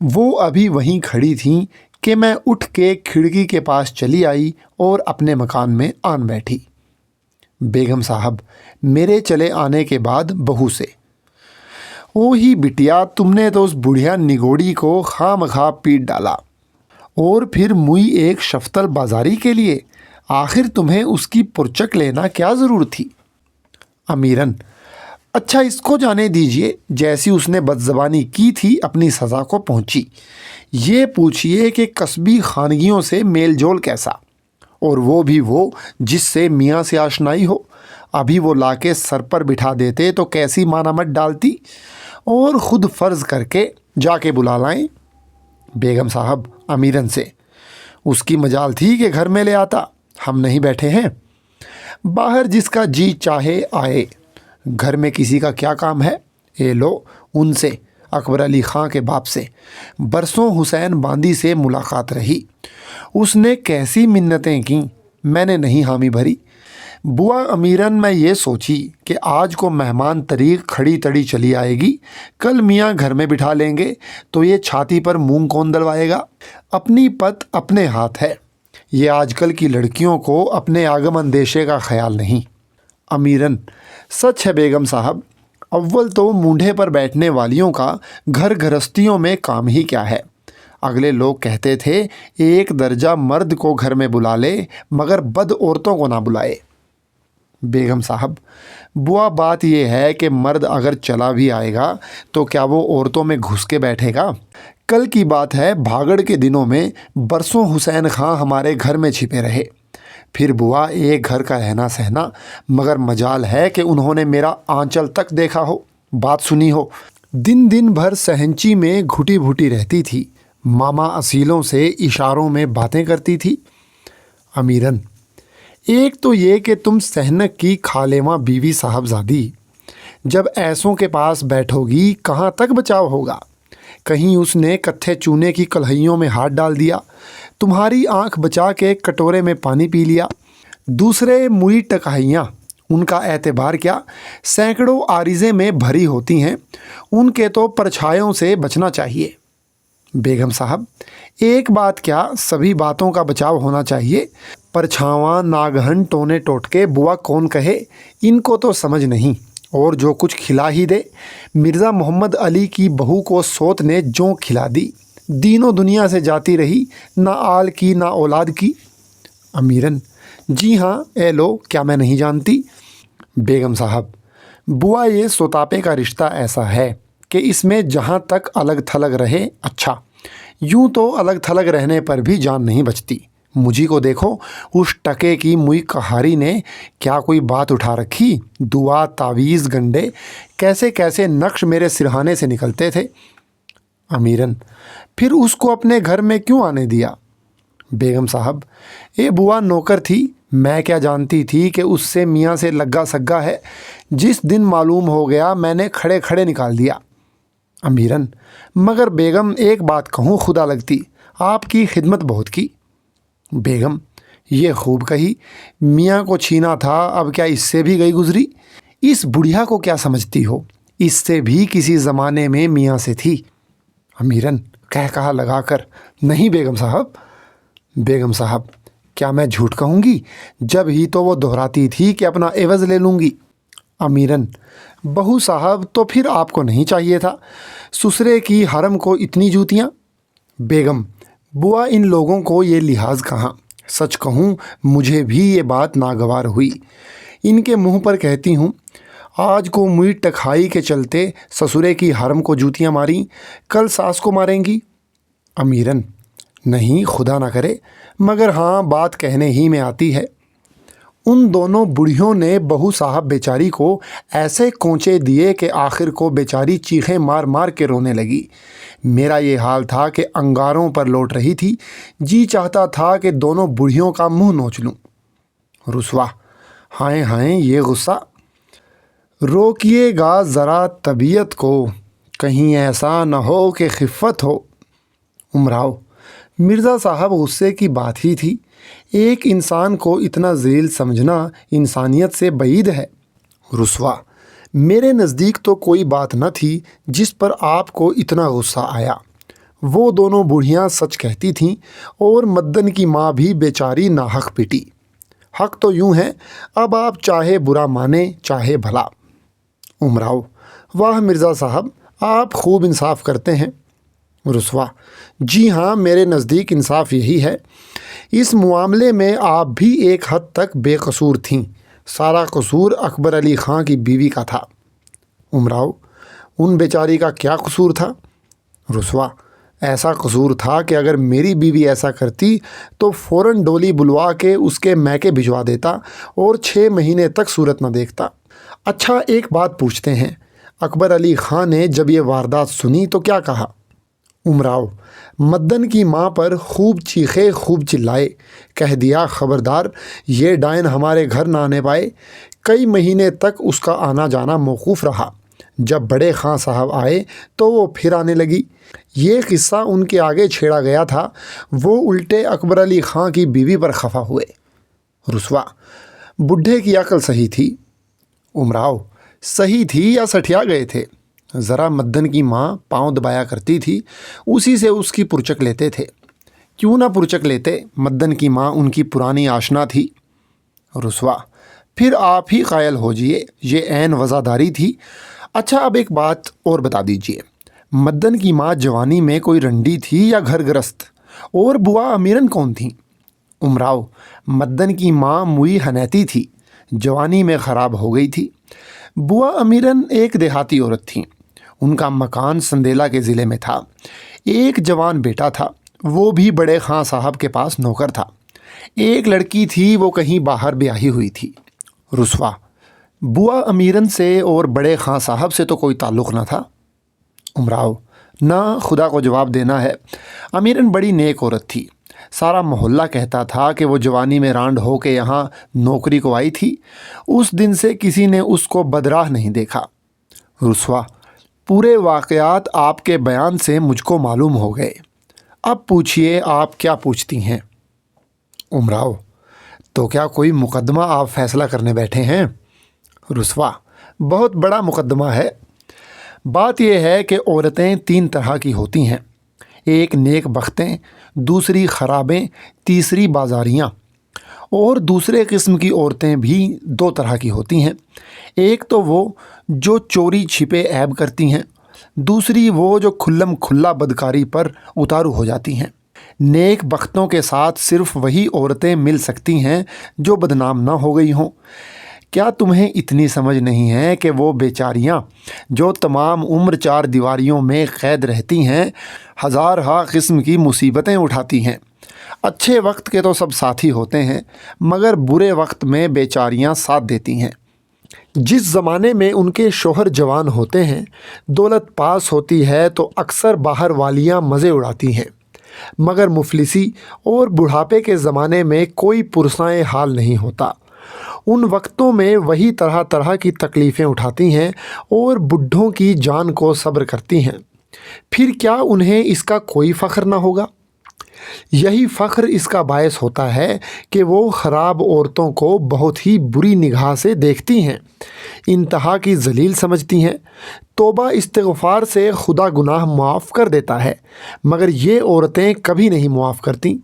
وہ ابھی وہیں کھڑی تھیں کہ میں اٹھ کے کھڑکی کے پاس چلی آئی اور اپنے مکان میں آن بیٹھی۔ بیگم صاحب میرے چلے آنے کے بعد بہو سے، او ہی بٹیا، تم نے تو اس بڑھیا نگوڑی کو خواہ مخواہ پیٹ ڈالا، اور پھر موئی ایک شفتل بازاری کے لیے، آخر تمہیں اس کی پرچک لینا کیا ضرورت تھی؟ امیرن: اچھا اس کو جانے دیجئے، جیسی اس نے بدزبانی کی تھی اپنی سزا کو پہنچی۔ یہ پوچھئے کہ قصبی خانگیوں سے میل جول کیسا، اور وہ بھی وہ جس سے میاں سے آشنائی ہو۔ ابھی وہ لا کے سر پر بٹھا دیتے تو کیسی مانامت ڈالتی، اور خود فرض کر کے جا کے بلا لائیں۔ بیگم صاحب امیرن سے: اس کی مجال تھی کہ گھر میں لے آتا، ہم نہیں بیٹھے ہیں؟ باہر جس کا جی چاہے آئے، گھر میں کسی کا کیا کام ہے؟ اے لو ان سے، اکبر علی خاں کے باپ سے برسوں حسین باندی سے ملاقات رہی، اس نے کیسی منتیں کیں، میں نے نہیں حامی بھری۔ بوا امیرن میں یہ سوچی کہ آج کو مہمان طریق کھڑی تڑی چلی آئے گی، کل میاں گھر میں بٹھا لیں گے تو یہ چھاتی پر مونگ کون دلوائے گا؟ اپنی پت اپنے ہاتھ ہے، یہ آج کل کی لڑکیوں کو اپنے آگم اندیشے کا خیال نہیں۔ امیرن: سچ ہے بیگم صاحب، اول تو مونڈھے پر بیٹھنے والیوں کا گھر گھرستیوں میں کام ہی کیا ہے؟ اگلے لوگ کہتے تھے ایک درجہ مرد کو گھر میں بلا لے مگر بد عورتوں کو نہ بلائے۔ بیگم صاحب: بوا بات یہ ہے کہ مرد اگر چلا بھی آئے گا تو کیا وہ عورتوں میں گھس کے بیٹھے گا؟ کل کی بات ہے، بھاگڑ کے دنوں میں برسوں حسین خاں ہمارے گھر میں چھپے رہے، پھر بوا ایک گھر کا رہنا سہنا، مگر مجال ہے کہ انہوں نے میرا آنچل تک دیکھا ہو، بات سنی ہو۔ دن دن بھر سہنچی میں گھٹی بھٹی رہتی تھی، ماما اصیلوں سے اشاروں میں باتیں کرتی تھی۔ امیرن: ایک تو یہ کہ تم سہنک کی کھالیواں بیوی صاحبزادی، جب ایسوں کے پاس بیٹھو گی کہاں تک بچاؤ ہوگا؟ کہیں اس نے کتھے چونے کی کلہیوں میں ہاتھ ڈال دیا، تمہاری آنکھ بچا کے کٹورے میں پانی پی لیا۔ دوسرے موئی ٹکائیاں، ان کا اعتبار کیا؟ سینکڑوں عارضے میں بھری ہوتی ہیں، ان کے تو پرچھائیوں سے بچنا چاہیے۔ بیگم صاحب: ایک بات کیا، سبھی باتوں کا بچاؤ ہونا چاہیے۔ پرچھاواں ناگہن ٹونے ٹوٹکے بوا کون کہے، ان کو تو سمجھ نہیں، اور جو کچھ کھلا ہی دے۔ مرزا محمد علی کی بہو کو سوت نے جوں کھلا دی، دینوں دنیا سے جاتی رہی، نہ آل کی نہ اولاد کی۔ امیرن: جی ہاں، اے لو، کیا میں نہیں جانتی؟ بیگم صاحب: بوا یہ سوتاپے کا رشتہ ایسا ہے کہ اس میں جہاں تک الگ تھلگ رہے اچھا، یوں تو الگ تھلگ رہنے پر بھی جان نہیں بچتی۔ مجھی کو دیکھو، اس ٹکے کی موئی کہاری نے کیا کوئی بات اٹھا رکھی؟ دعا تعویذ گنڈے کیسے کیسے نقش میرے سرہانے سے نکلتے تھے۔ امیرن: پھر اس کو اپنے گھر میں کیوں آنے دیا؟ بیگم صاحب: اے بوا نوکر تھی، میں کیا جانتی تھی کہ اس سے میاں سے لگا سگا ہے، جس دن معلوم ہو گیا میں نے کھڑے کھڑے نکال دیا۔ امیرن: مگر بیگم ایک بات کہوں، خدا لگتی آپ کی خدمت بہت کی۔ بیگم: یہ خوب کہی، میاں کو چھینا تھا، اب کیا اس سے بھی گئی گزری؟ اس بڑھیا کو کیا سمجھتی ہو، اس سے بھی کسی زمانے میں میاں سے تھی۔ امیرن کہہ کہا لگا کر: نہیں بیگم صاحب۔ بیگم صاحب: کیا میں جھوٹ کہوں گی؟ جب ہی تو وہ دہراتی تھی کہ اپنا عوض لے لوں گی۔ امیرن: بہو صاحب تو پھر آپ کو نہیں چاہیے تھا، سسرے کی حرم کو اتنی جوتیاں۔ بیگم: بوا ان لوگوں کو یہ لحاظ کہاں، سچ کہوں مجھے بھی یہ بات ناگوار ہوئی، ان کے منہ پر کہتی ہوں، آج کو موئی ٹکائی کے چلتے سسرے کی حرم کو جوتیاں ماریں، کل ساس کو ماریں گی۔ امیرن: نہیں خدا نہ کرے، مگر ہاں بات کہنے ہی میں آتی ہے۔ ان دونوں بڑھیوں نے بہو صاحب بیچاری کو ایسے کونچے دیے کہ آخر کو بیچاری چیخیں مار مار کے رونے لگی۔ میرا یہ حال تھا کہ انگاروں پر لوٹ رہی تھی، جی چاہتا تھا کہ دونوں بڑھیوں کا منہ نوچ لوں۔ رسوا: ہائیں ہائیں یہ غصہ، روکیے گا ذرا طبیعت کو، کہیں ایسا نہ ہو کہ خفت ہو۔ امراؤ: مرزا صاحب غصے کی بات ہی تھی، ایک انسان کو اتنا ذلیل سمجھنا انسانیت سے بعید ہے۔ رسوا: میرے نزدیک تو کوئی بات نہ تھی جس پر آپ کو اتنا غصہ آیا، وہ دونوں بوڑھیاں سچ کہتی تھیں اور مدن کی ماں بھی بیچاری ناحق پٹی۔ حق تو یوں ہے، اب آپ چاہے برا مانیں چاہے بھلا۔ امراؤ: واہ مرزا صاحب، آپ خوب انصاف کرتے ہیں۔ رسوا: جی ہاں، میرے نزدیک انصاف یہی ہے۔ اس معاملے میں آپ بھی ایک حد تک بے قصور تھیں، سارا قصور اکبر علی خاں کی بیوی کا تھا۔ امراؤ: ان بیچاری کا کیا قصور تھا؟ رسوا: ایسا قصور تھا کہ اگر میری بیوی ایسا کرتی تو فوراً ڈولی بلوا کے اس کے میکے بھجوا دیتا اور 6 مہینے تک صورت نہ دیکھتا۔ اچھا، ایک بات پوچھتے ہیں، اکبر علی خاں نے جب یہ واردات سنی تو کیا کہا؟ امراؤ: مدن کی ماں پر خوب چیخے، خوب چلائے، کہہ دیا خبردار یہ ڈائن ہمارے گھر نہ آنے پائے۔ کئی مہینے تک اس کا آنا جانا موقوف رہا۔ جب بڑے خاں صاحب آئے تو وہ پھر آنے لگی۔ یہ قصہ ان کے آگے چھیڑا گیا تھا، وہ الٹے اکبر علی خاں کی بیوی پر خفا ہوئے۔ رسوا: بڈھے کی عقل صحیح تھی۔ امراؤ: صحیح تھی یا سٹھیا گئے تھے؟ ذرا مدن کی ماں پاؤں دبایا کرتی تھی، اسی سے اس کی پرچک لیتے تھے۔ کیوں نہ پرچک لیتے، مدن کی ماں ان کی پرانی آشنا تھی۔ رسوا: پھر آپ ہی قائل ہو جئے، یہ عین وزاداری تھی۔ اچھا، اب ایک بات اور بتا دیجئے، مدن کی ماں جوانی میں کوئی رنڈی تھی یا گھر گرست؟ اور بوا امیرن کون تھیں؟ امراؤ: مدن کی ماں موئی ہنیتی تھی، جوانی میں خراب ہو گئی تھی۔ بوا امیرن ایک دیہاتی عورت تھیں، ان کا مکان سندیلا کے ضلع میں تھا۔ ایک جوان بیٹا تھا، وہ بھی بڑے خاں صاحب کے پاس نوکر تھا۔ ایک لڑکی تھی، وہ کہیں باہر بیاہی ہوئی تھی۔ رسوا: بوا امیرن سے اور بڑے خاں صاحب سے تو کوئی تعلق نہ تھا؟ امراؤ: نہ، خدا کو جواب دینا ہے۔ امیرن بڑی نیک عورت تھی، سارا محلہ کہتا تھا کہ وہ جوانی میں رانڈ ہو کے یہاں نوکری کو آئی تھی۔ اس دن سے کسی نے اس کو بدراہ نہیں دیکھا۔ رسوا: پورے واقعات آپ کے بیان سے مجھ کو معلوم ہو گئے، اب پوچھئے آپ کیا پوچھتی ہیں؟ امراؤ: تو کیا کوئی مقدمہ آپ فیصلہ کرنے بیٹھے ہیں؟ رسوا: بہت بڑا مقدمہ ہے۔ بات یہ ہے کہ عورتیں 3 طرح کی ہوتی ہیں، ایک نیک بختیں، دوسری خرابیں، تیسری بازاریاں۔ اور دوسرے قسم کی عورتیں بھی 2 طرح کی ہوتی ہیں، ایک تو وہ جو چوری چھپے عیب کرتی ہیں، دوسری وہ جو کھلم کھلا بدکاری پر اتارو ہو جاتی ہیں۔ نیک بختوں کے ساتھ صرف وہی عورتیں مل سکتی ہیں جو بدنام نہ ہو گئی ہوں۔ کیا تمہیں اتنی سمجھ نہیں ہے کہ وہ بیچاریاں جو تمام عمر 4 دیواریوں میں قید رہتی ہیں، ہزارہا قسم کی مصیبتیں اٹھاتی ہیں؟ اچھے وقت کے تو سب ساتھی ہوتے ہیں، مگر برے وقت میں بیچاریاں ساتھ دیتی ہیں۔ جس زمانے میں ان کے شوہر جوان ہوتے ہیں، دولت پاس ہوتی ہے تو اکثر باہر والیاں مزے اڑاتی ہیں، مگر مفلسی اور بڑھاپے کے زمانے میں کوئی پرسائے حال نہیں ہوتا۔ ان وقتوں میں وہی طرح طرح کی تکلیفیں اٹھاتی ہیں اور بڈھوں کی جان کو صبر کرتی ہیں۔ پھر کیا انہیں اس کا کوئی فخر نہ ہوگا؟ یہی فخر اس کا باعث ہوتا ہے کہ وہ خراب عورتوں کو بہت ہی بری نگاہ سے دیکھتی ہیں، انتہا کی ذلیل سمجھتی ہیں۔ توبہ استغفار سے خدا گناہ معاف کر دیتا ہے، مگر یہ عورتیں کبھی نہیں معاف کرتی۔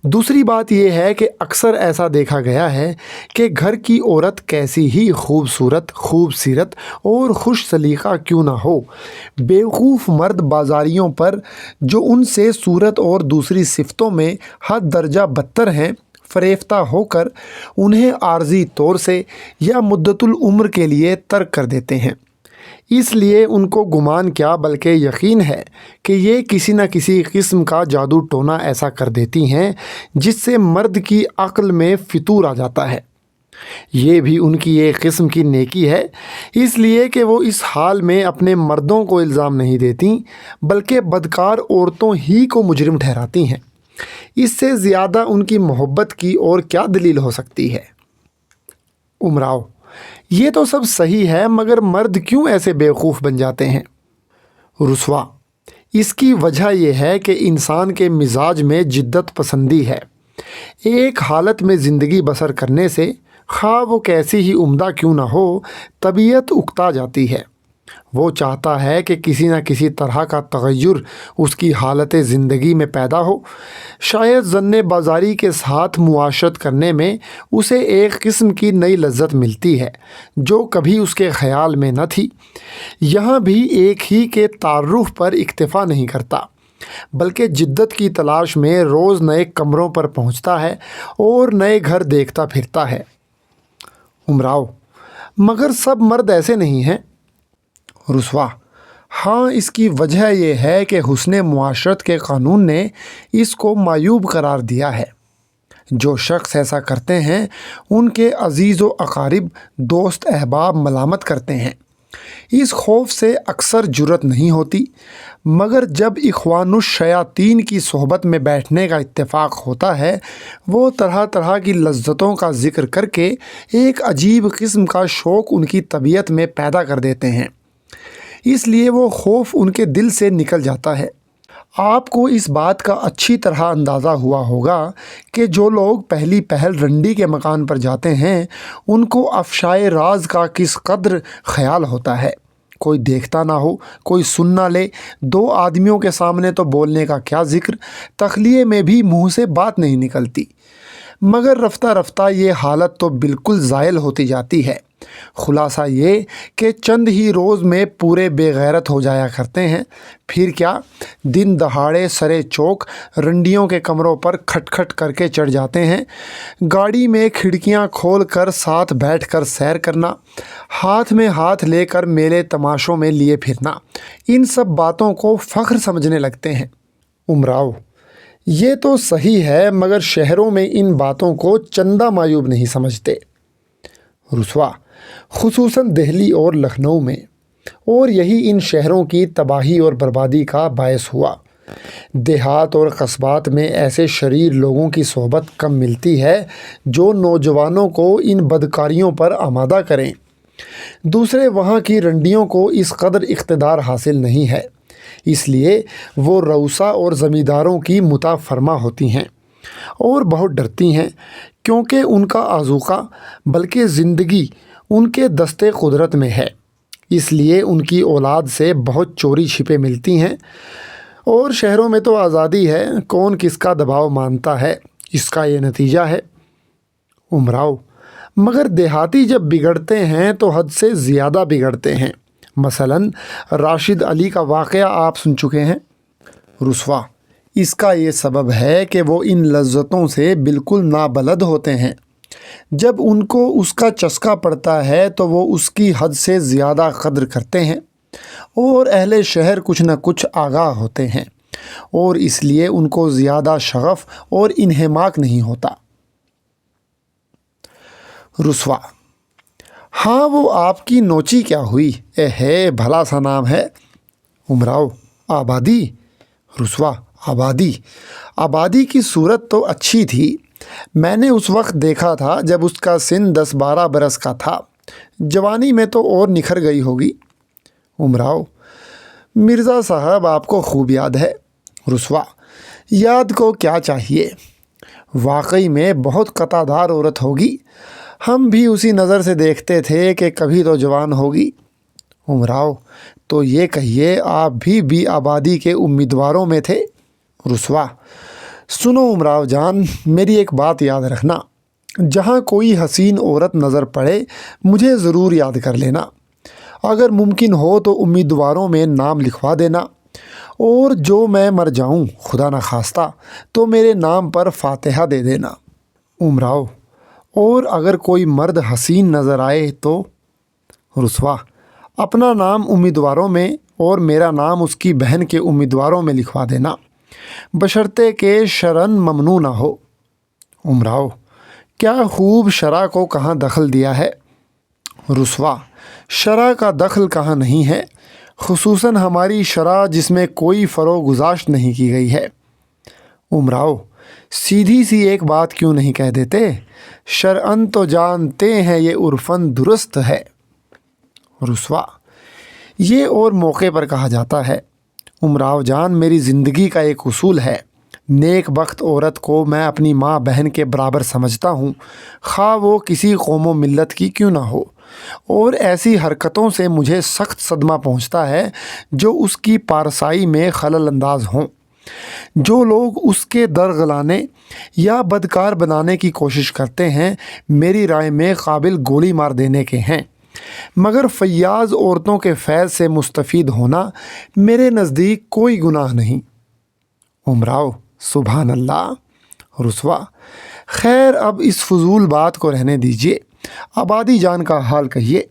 دوسری بات یہ ہے کہ اکثر ایسا دیکھا گیا ہے کہ گھر کی عورت کیسی ہی خوبصورت، خوب سیرت اور خوش سلیقہ کیوں نہ ہو، بیوقوف مرد بازاریوں پر جو ان سے صورت اور دوسری صفتوں میں حد درجہ بدتر ہیں، فریفتہ ہو کر انہیں عارضی طور سے یا مدت العمر کے لیے ترک کر دیتے ہیں۔ اس لیے ان کو گمان کیا بلکہ یقین ہے کہ یہ کسی نہ کسی قسم کا جادو ٹونا ایسا کر دیتی ہیں جس سے مرد کی عقل میں فطور آ جاتا ہے۔ یہ بھی ان کی ایک قسم کی نیکی ہے، اس لیے کہ وہ اس حال میں اپنے مردوں کو الزام نہیں دیتی بلکہ بدکار عورتوں ہی کو مجرم ٹھہراتی ہیں۔ اس سے زیادہ ان کی محبت کی اور کیا دلیل ہو سکتی ہے؟ امراؤ: یہ تو سب صحیح ہے، مگر مرد کیوں ایسے بیوقوف بن جاتے ہیں؟ رسوا: اس کی وجہ یہ ہے کہ انسان کے مزاج میں جدت پسندی ہے۔ ایک حالت میں زندگی بسر کرنے سے، خواہ وہ کیسی ہی عمدہ کیوں نہ ہو، طبیعت اکتا جاتی ہے۔ وہ چاہتا ہے کہ کسی نہ کسی طرح کا تغیر اس کی حالت زندگی میں پیدا ہو۔ شاید ظن بازاری کے ساتھ معاشرت کرنے میں اسے ایک قسم کی نئی لذت ملتی ہے جو کبھی اس کے خیال میں نہ تھی۔ یہاں بھی ایک ہی کے تعارف پر اکتفا نہیں کرتا، بلکہ جدت کی تلاش میں روز نئے کمروں پر پہنچتا ہے اور نئے گھر دیکھتا پھرتا ہے۔ امراؤ: مگر سب مرد ایسے نہیں ہیں۔ رسوا: ہاں، اس کی وجہ یہ ہے کہ حسن معاشرت کے قانون نے اس کو معیوب قرار دیا ہے۔ جو شخص ایسا کرتے ہیں ان کے عزیز و اقارب، دوست احباب ملامت کرتے ہیں۔ اس خوف سے اکثر جرأت نہیں ہوتی، مگر جب اخوان الشیاطین کی صحبت میں بیٹھنے کا اتفاق ہوتا ہے، وہ طرح طرح کی لذتوں کا ذکر کر کے ایک عجیب قسم کا شوق ان کی طبیعت میں پیدا کر دیتے ہیں۔ اس لیے وہ خوف ان کے دل سے نکل جاتا ہے۔ آپ کو اس بات کا اچھی طرح اندازہ ہوا ہوگا کہ جو لوگ پہلی پہل رنڈی کے مکان پر جاتے ہیں ان کو افشائے راز کا کس قدر خیال ہوتا ہے۔ کوئی دیکھتا نہ ہو، کوئی سن نہ لے، دو آدمیوں کے سامنے تو بولنے کا کیا ذکر، تخلیے میں بھی منہ سے بات نہیں نکلتی۔ مگر رفتہ رفتہ یہ حالت تو بالکل زائل ہوتی جاتی ہے۔ خلاصہ یہ کہ چند ہی روز میں پورے بے غیرت ہو جایا کرتے ہیں۔ پھر کیا، دن دہاڑے سرے چوک رنڈیوں کے کمروں پر کھٹ کھٹ کر کے چڑھ جاتے ہیں۔ گاڑی میں کھڑکیاں کھول کر ساتھ بیٹھ کر سیر کرنا، ہاتھ میں ہاتھ لے کر میلے تماشوں میں لیے پھرنا، ان سب باتوں کو فخر سمجھنے لگتے ہیں۔ امراؤ: یہ تو صحیح ہے، مگر شہروں میں ان باتوں کو چندہ معیوب نہیں سمجھتے۔ رسوا: خصوصاً دہلی اور لکھنؤ میں، اور یہی ان شہروں کی تباہی اور بربادی کا باعث ہوا۔ دیہات اور قصبات میں ایسے شریر لوگوں کی صحبت کم ملتی ہے جو نوجوانوں کو ان بدکاریوں پر آمادہ کریں۔ دوسرے وہاں کی رنڈیوں کو اس قدر اقتدار حاصل نہیں ہے، اس لیے وہ روسا اور زمینداروں کی مطاع فرما ہوتی ہیں اور بہت ڈرتی ہیں، کیونکہ ان کا آذوقہ بلکہ زندگی ان کے دستے قدرت میں ہے۔ اس لیے ان کی اولاد سے بہت چوری چھپے ملتی ہیں، اور شہروں میں تو آزادی ہے، کون کس کا دباؤ مانتا ہے، اس کا یہ نتیجہ ہے۔ امراؤ: مگر دیہاتی جب بگڑتے ہیں تو حد سے زیادہ بگڑتے ہیں۔ مثلاً راشد علی کا واقعہ آپ سن چکے ہیں۔ رسوا: اس کا یہ سبب ہے کہ وہ ان لذتوں سے بالکل نابلد ہوتے ہیں۔ جب ان کو اس کا چسکا پڑتا ہے تو وہ اس کی حد سے زیادہ قدر کرتے ہیں، اور اہل شہر کچھ نہ کچھ آگاہ ہوتے ہیں، اور اس لیے ان کو زیادہ شغف اور انہماک نہیں ہوتا۔ رسوا: ہاں، وہ آپ کی نوچی کیا ہوئی؟ ہے بھلا سا نام ہے۔ امراؤ: آبادی؟ رسوا: آبادی کی صورت تو اچھی تھی۔ میں نے اس وقت دیکھا تھا جب اس کا سن 10-12 برس کا تھا۔ جوانی میں تو اور نکھر گئی ہوگی۔ امراؤ: مرزا صاحب، آپ کو خوب یاد ہے۔ رسوا: یاد کو کیا چاہیے، واقعی میں بہت قطع دار عورت ہوگی۔ ہم بھی اسی نظر سے دیکھتے تھے کہ کبھی تو جوان ہوگی۔ امراؤ: تو یہ کہیے آپ بھی آبادی کے امیدواروں میں تھے؟ رسوا: سنو امراؤ جان، میری ایک بات یاد رکھنا، جہاں کوئی حسین عورت نظر پڑے مجھے ضرور یاد کر لینا، اگر ممکن ہو تو امیدواروں میں نام لکھوا دینا، اور جو میں مر جاؤں خدا نخواستہ تو میرے نام پر فاتحہ دے دینا۔ امراؤ: اور اگر کوئی مرد حسین نظر آئے تو؟ رسوا: اپنا نام امیدواروں میں اور میرا نام اس کی بہن کے امیدواروں میں لکھوا دینا، بشرطے کہ شرعاً ممنوع نہ ہو۔ امراؤ: کیا خوب، شرع کو کہاں دخل دیا ہے؟ رسوا: شرع کا دخل کہاں نہیں ہے، خصوصاً ہماری شرع جس میں کوئی فروغ گذاشت نہیں کی گئی ہے۔ امراؤ: سیدھی سی ایک بات کیوں نہیں کہہ دیتے؟ شرعاً تو جانتے ہیں یہ عرفاً درست ہے۔ رسوا: یہ اور موقع پر کہا جاتا ہے۔ امراؤ جان، میری زندگی کا ایک اصول ہے، نیک بخت عورت کو میں اپنی ماں بہن کے برابر سمجھتا ہوں، خواہ وہ کسی قوم و ملت کی کیوں نہ ہو۔ اور ایسی حرکتوں سے مجھے سخت صدمہ پہنچتا ہے جو اس کی پارسائی میں خلل انداز ہوں۔ جو لوگ اس کے درغلانے یا بدکار بنانے کی کوشش کرتے ہیں میری رائے میں قابل گولی مار دینے کے ہیں، مگر فیاض عورتوں کے فیض سے مستفید ہونا میرے نزدیک کوئی گناہ نہیں۔ امراؤ سبحان اللہ، رسوا۔ خیر اب اس فضول بات کو رہنے دیجیے، آبادی جان کا حال کہیے۔